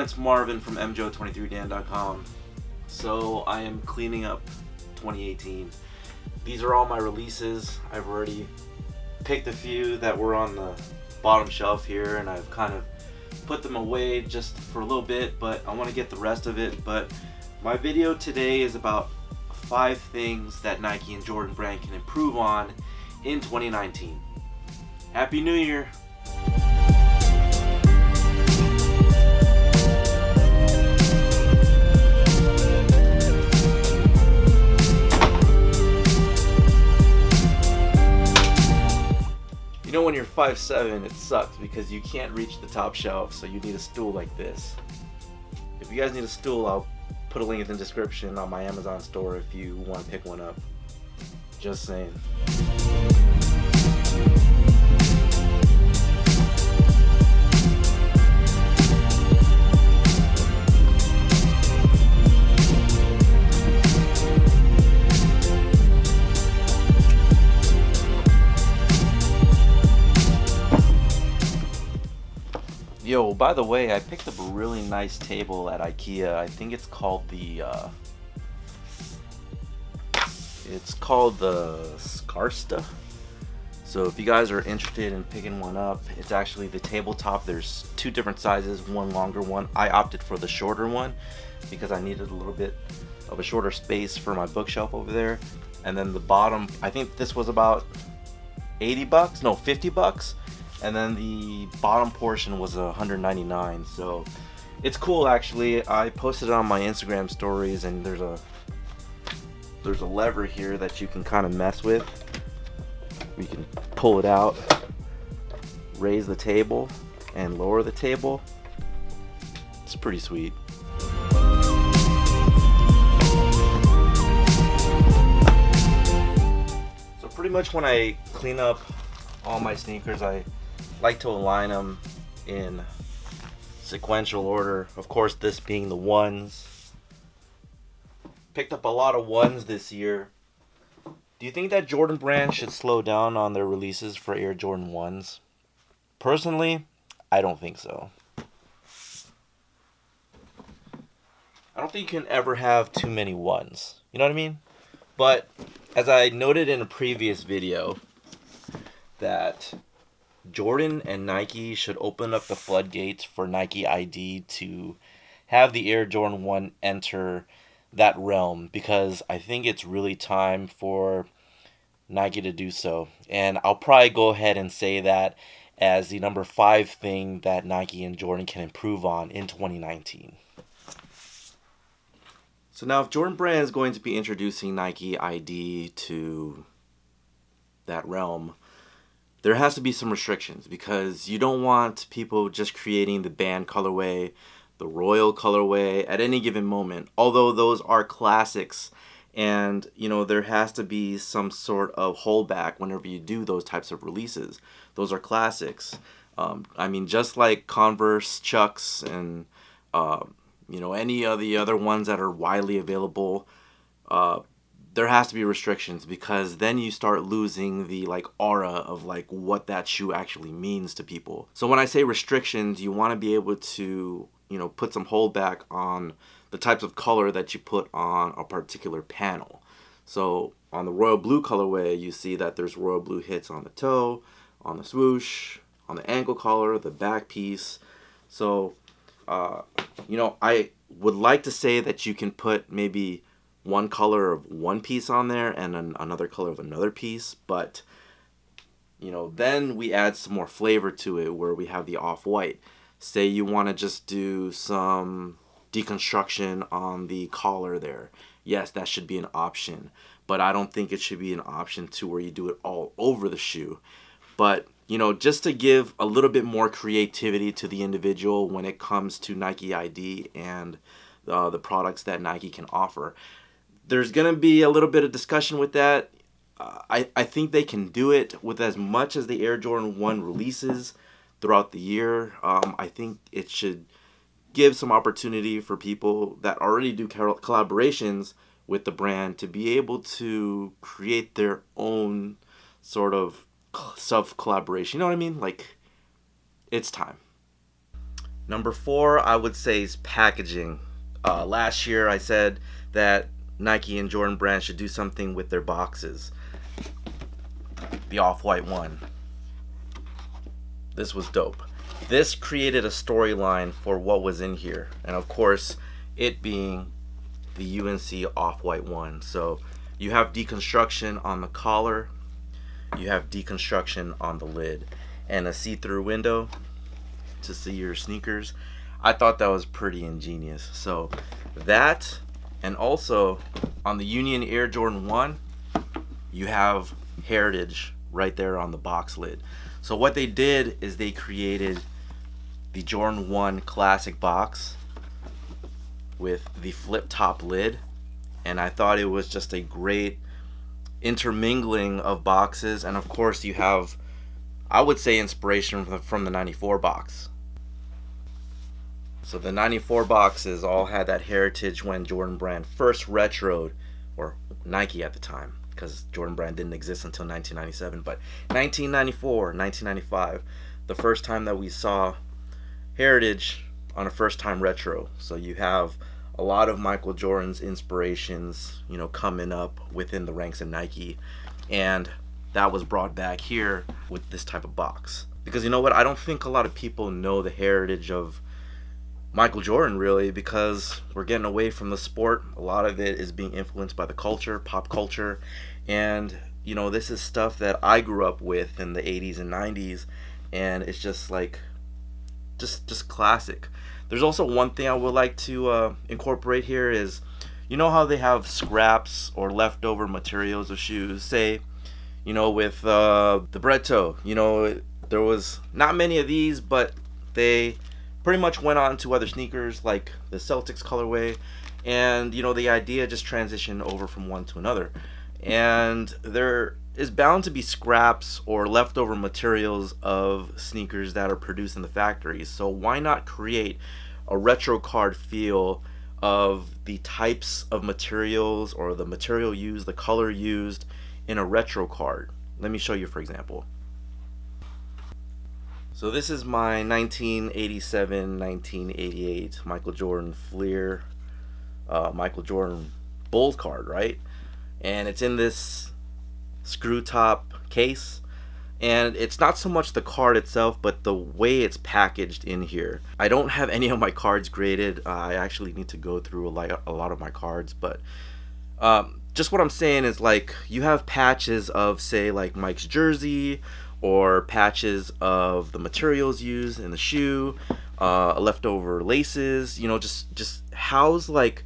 it's Marvin from mjo23dan.com. So I am cleaning up 2018. These are all my releases. I've already picked a few that were on the bottom shelf here, and I've kind of put them away just for a little bit, but I want to get the rest of it. But my video today is about 5 things that Nike and Jordan Brand can improve on in 2019. Happy New Year! You know, when you're 5'7", it sucks because you can't reach the top shelf, so you need a stool like this. If you guys need a stool, I'll put a link in the description on my Amazon store if you want to pick one up. Just saying. Yo, by the way, I picked up a really nice table at IKEA. I think it's called the Skarsta. So if you guys are interested in picking one up, it's actually the tabletop. There's 2 different sizes, one longer one. I opted for the shorter one because I needed a little bit of a shorter space for my bookshelf over there. And then the bottom, I think this was about 80 bucks, no, 50 bucks. And then the bottom portion was $199. So it's cool, actually. I posted it on my Instagram stories, and there's a lever here that you can kind of mess with. We can pull it out, raise the table, and lower the table. It's pretty sweet. So pretty much when I clean up all my sneakers, I like to align them in sequential order. Of course, this being the ones. Picked up a lot of ones this year. Do you think that Jordan Brand should slow down on their releases for Air Jordan 1s? Personally, I don't think so. I don't think you can ever have too many ones. You know what I mean? But as I noted in a previous video, that Jordan and Nike should open up the floodgates for Nike ID to have the Air Jordan 1 enter that realm, because I think it's really time for Nike to do so. And I'll probably go ahead and say that as the number 5 thing that Nike and Jordan can improve on in 2019. So now, if Jordan Brand is going to be introducing Nike ID to that realm, there has to be some restrictions, because you don't want people just creating the band colorway, the royal colorway at any given moment, although those are classics. And you know, there has to be some sort of holdback whenever you do those types of releases. Those are classics. I mean, just like Converse, Chucks, and you know, any of the other ones that are widely available, there has to be restrictions, because then you start losing the aura of what that shoe actually means to people. So when I say restrictions, you want to be able to, you know, put some holdback on the types of color that you put on a particular panel. So on the royal blue colorway, you see that there's royal blue hits on the toe, on the swoosh, on the ankle collar, the back piece. So you know, I would like to say that you can put maybe one color of one piece on there and another color of another piece, but you know, then we add some more flavor to it, where we have the off-white. Say you want to just do some deconstruction on the collar there. Yes, that should be an option, but I don't think it should be an option to where you do it all over the shoe. But you know, just to give a little bit more creativity to the individual when it comes to Nike ID and the products that Nike can offer. There's going to be a little bit of discussion with that. I think they can do it with as much as the Air Jordan 1 releases throughout the year. I think it should give some opportunity for people that already do collaborations with the brand to be able to create their own sort of self-collaboration. You know what I mean? Like, it's time. Number 4, I would say, is packaging. Last year I said that Nike and Jordan Brand should do something with their boxes. The off-white one. This was dope. This created a storyline for what was in here, and of course, it being the UNC off-white one. So you have deconstruction on the collar, you have deconstruction on the lid, and a see-through window to see your sneakers. I thought that was pretty ingenious. So that, and also on the Union Air Jordan 1, you have heritage right there on the box lid. So what they did is they created the Jordan 1 classic box with the flip top lid, and I thought it was just a great intermingling of boxes. And of course you have, I would say, inspiration from the 94 box. So the 94 boxes all had that heritage when Jordan Brand first retroed, or Nike at the time, because Jordan Brand didn't exist until 1997, but 1994, 1995, the first time that we saw heritage on a first time retro. So you have a lot of Michael Jordan's inspirations, coming up within the ranks of Nike, and that was brought back here with this type of box. Because you know what, I don't think a lot of people know the heritage of Michael Jordan, really, because we're getting away from the sport. A lot of it is being influenced by the culture, pop culture, and this is stuff that I grew up with in the 80s and 90s, and it's just like just classic. There's also one thing I would like to incorporate here is, how they have scraps or leftover materials of shoes, say, with the bread toe, there was not many of these, but they pretty much went on to other sneakers like the Celtics colorway, and the idea just transitioned over from one to another. And there is bound to be scraps or leftover materials of sneakers that are produced in the factories. So why not create a retro card feel of the types of materials or the material used, the color used in a retro card? Let me show you, for example. So this is my 1987-1988 Michael Jordan Fleer, Michael Jordan Bulls card, right? And it's in this screw top case, and it's not so much the card itself, but the way it's packaged in here. I don't have any of my cards graded. I actually need to go through a lot of my cards, but just what I'm saying is, like, you have patches of, say, like Mike's jersey, or patches of the materials used in the shoe, leftover laces, just house like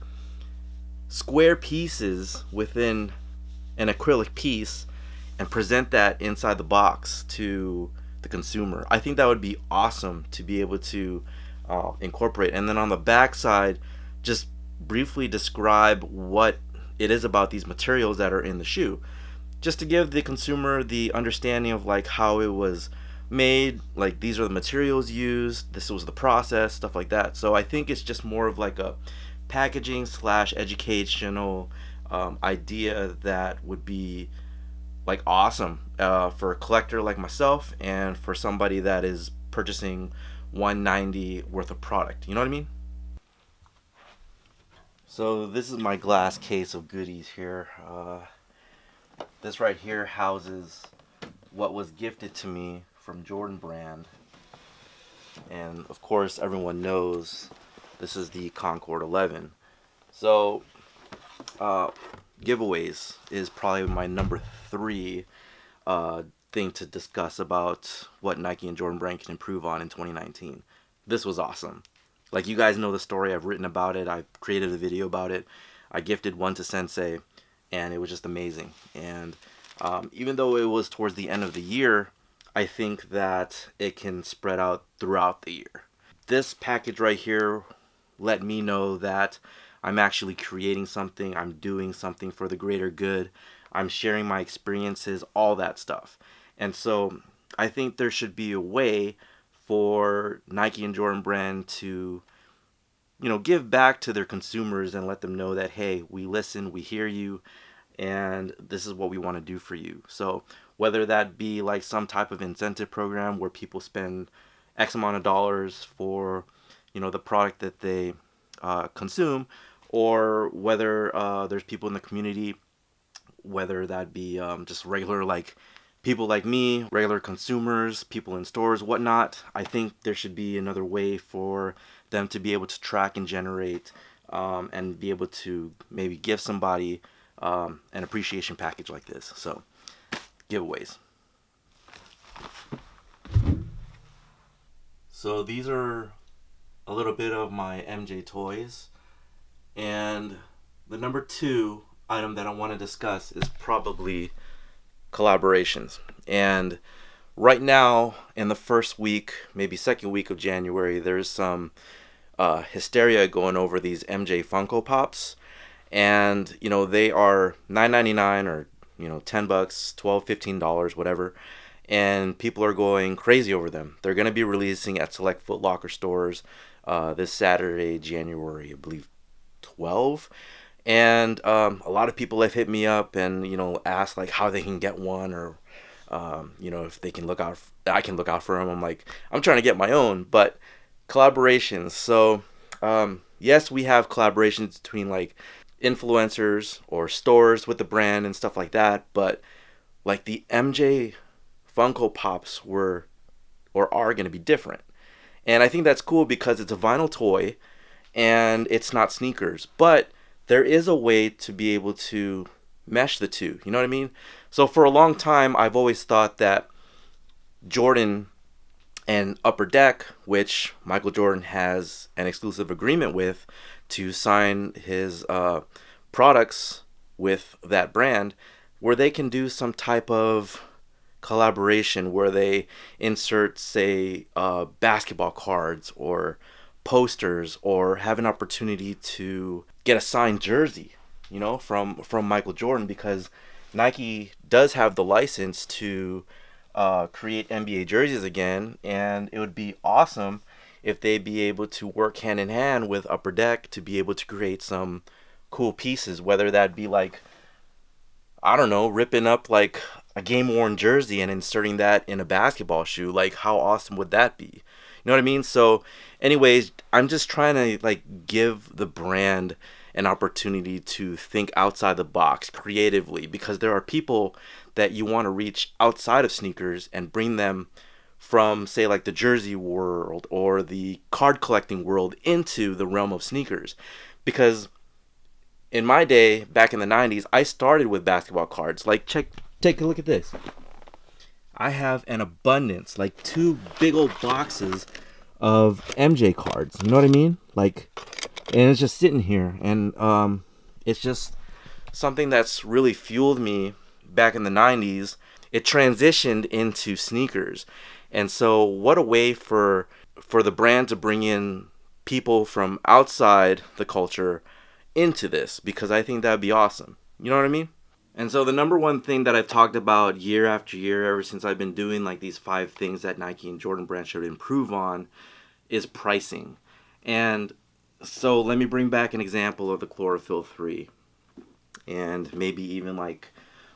square pieces within an acrylic piece and present that inside the box to the consumer. I think that would be awesome to be able to incorporate. And then on the back side, just briefly describe what it is about these materials that are in the shoe, just to give the consumer the understanding of like how it was made, like these are the materials used, this was the process, stuff like that. So I think it's just more of like a packaging slash educational idea that would be like awesome for a collector like myself, and for somebody that is purchasing $190 worth of product. You know what I mean? So this is my glass case of goodies here. This right here houses what was gifted to me from Jordan Brand. And of course everyone knows this is the Concord 11. So giveaways is probably my number 3 thing to discuss about what Nike and Jordan Brand can improve on in 2019. This was awesome. Like, you guys know the story. I've written about it. I've created a video about it. I gifted one to Sensei, and it was just amazing. And even though it was towards the end of the year, I think that it can spread out throughout the year. This package right here let me know that I'm actually creating something. I'm doing something for the greater good. I'm sharing my experiences, all that stuff. And so I think there should be a way for Nike and Jordan Brand to, give back to their consumers and let them know that, hey, we listen, we hear you, and this is what we want to do for you. So whether that be like some type of incentive program where people spend X amount of dollars for the product that they consume, or whether there's people in the community, whether that be just regular like people like me, regular consumers, people in stores, whatnot. I think there should be another way for them to be able to track and generate and be able to maybe give somebody an appreciation package like this. So, giveaways. So these are a little bit of my MJ toys. And the number 2 item that I want to discuss is probably collaborations. And right now, in the first week, maybe second week of January, there's some hysteria going over these MJ Funko Pops. And, they are $9.99 or, $10, $12, $15, whatever. And people are going crazy over them. They're going to be releasing at select Foot Locker stores this Saturday, January, I believe, 12. And a lot of people have hit me up and asked like how they can get one, or if they can look out. I can look out for them. I'm like, I'm trying to get my own, but collaborations. So yes, we have collaborations between like influencers or stores with the brand and stuff like that. But like the MJ Funko Pops were or are going to be different. And I think that's cool because it's a vinyl toy and it's not sneakers. But there is a way to be able to mesh the two. You know what I mean? So for a long time, I've always thought that Jordan and Upper Deck, which Michael Jordan has an exclusive agreement with to sign his products with that brand, where they can do some type of collaboration where they insert, say, basketball cards or posters, or have an opportunity to get a signed jersey, from Michael Jordan, because Nike does have the license to create NBA jerseys again, and it would be awesome if they'd be able to work hand in hand with Upper Deck to be able to create some cool pieces, whether that be like, I don't know, ripping up like a game-worn jersey and inserting that in a basketball shoe. Like, how awesome would that be? You know what I mean? So, anyways, I'm just trying to like give the brand an opportunity to think outside the box creatively, because there are people that you want to reach outside of sneakers and bring them from, say, like the jersey world or the card collecting world into the realm of sneakers. Because in my day, back in the 90s, I started with basketball cards. Like, take a look at this. I have an abundance, like 2 big old boxes of MJ cards. You know what I mean? Like, and it's just sitting here, and it's just something that's really fueled me back in the 90s. It transitioned into sneakers. And so what a way for the brand to bring in people from outside the culture into this, because I think that'd be awesome. You know what I mean? And so the number one thing that I've talked about year after year, ever since I've been doing like these 5 things that Nike and Jordan brand should improve on, is pricing. And so let me bring back an example of the Chlorophyll 3, and maybe even like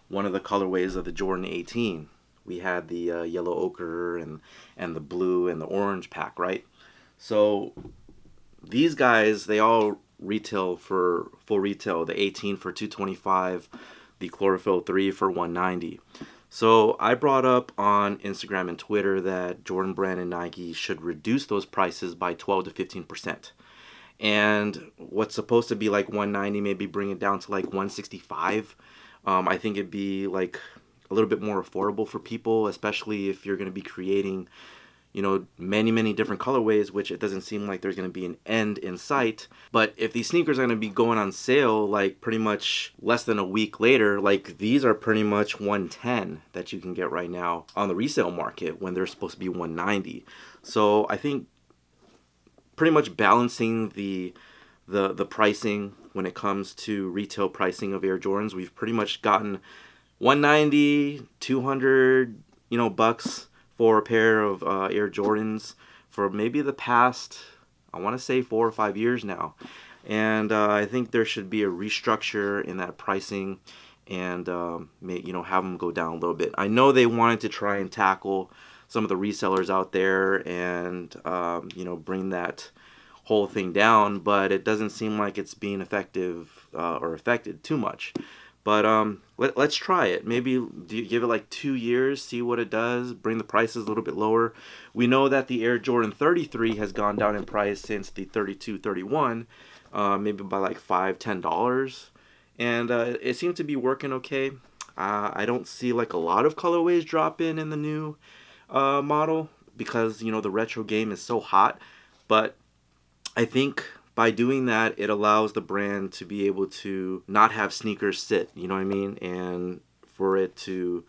one of the colorways of the Jordan 18. We had the yellow ochre and the blue and the orange pack, right? So these guys, they all retail for full retail. The 18 for $225, the Chlorophyll 3 for $190. So I brought up on Instagram and Twitter that Jordan Brand and Nike should reduce those prices by 12 to 15%. And what's supposed to be like $190, maybe bring it down to like $165. I think it'd be like a little bit more affordable for people, especially if you're going to be creating, many different colorways, which it doesn't seem like there's going to be an end in sight. But if these sneakers are going to be going on sale like pretty much less than a week later, like these are pretty much $110 that you can get right now on the resale market when they're supposed to be $190. So I think pretty much balancing the pricing when it comes to retail pricing of Air Jordans, we've pretty much gotten $190, $200, bucks for a pair of Air Jordans for maybe the past, I want to say 4 or 5 years now. And I think there should be a restructure in that pricing, and have them go down a little bit. I know they wanted to try and tackle some of the resellers out there and bring that whole thing down, but it doesn't seem like it's being effective or affected too much. But let's try it. Maybe give it like 2 years, see what it does, bring the prices a little bit lower. We know that the Air Jordan 33 has gone down in price since the 32, 31, maybe by like $5, $10. And it seems to be working okay. I don't see like a lot of colorways drop in the new model because, you know, the retro game is so hot. But I think by doing that, it allows the brand to be able to not have sneakers sit, you know what I mean, and for it to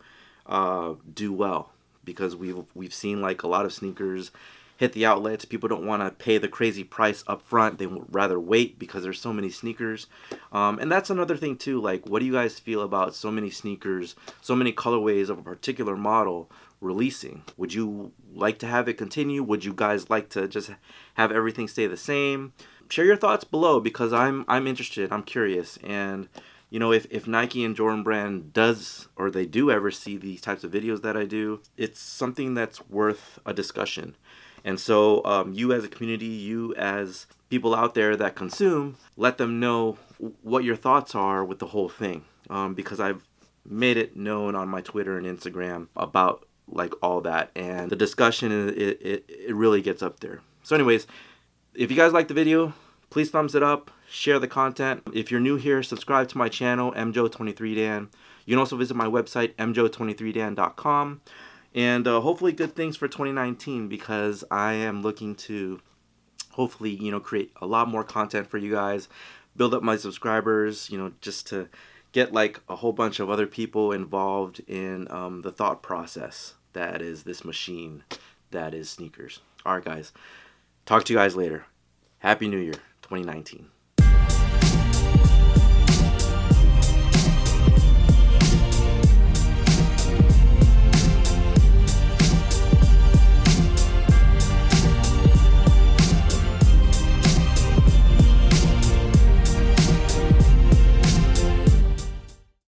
do well, because we've seen like a lot of sneakers hit the outlets. People don't want to pay the crazy price up front. They would rather wait because there's so many sneakers. And that's another thing too. Like, what do you guys feel about so many sneakers, so many colorways of a particular model releasing? Would you like to have it continue? Would you guys like to just have everything stay the same? Share your thoughts below, because I'm interested. I'm curious. And you know, if Nike and Jordan Brand does, or they do ever see these types of videos that I do, it's something that's worth a discussion. And so you as a community, you as people out there that consume, let them know what your thoughts are with the whole thing. Because I've made it known on my Twitter and Instagram about like all that, and the discussion, it really gets up there. So anyways, if you guys like the video, please thumbs it up, share the content. If you're new here, subscribe to my channel, mjoe23dan. You can also visit my website, mjoe23dan.com. And hopefully good things for 2019, because I am looking to hopefully, you know, create a lot more content for you guys, build up my subscribers, you know, just to get like a whole bunch of other people involved in the thought process that is this machine that is sneakers. All right, guys. Talk to you guys later. Happy New Year, 2019.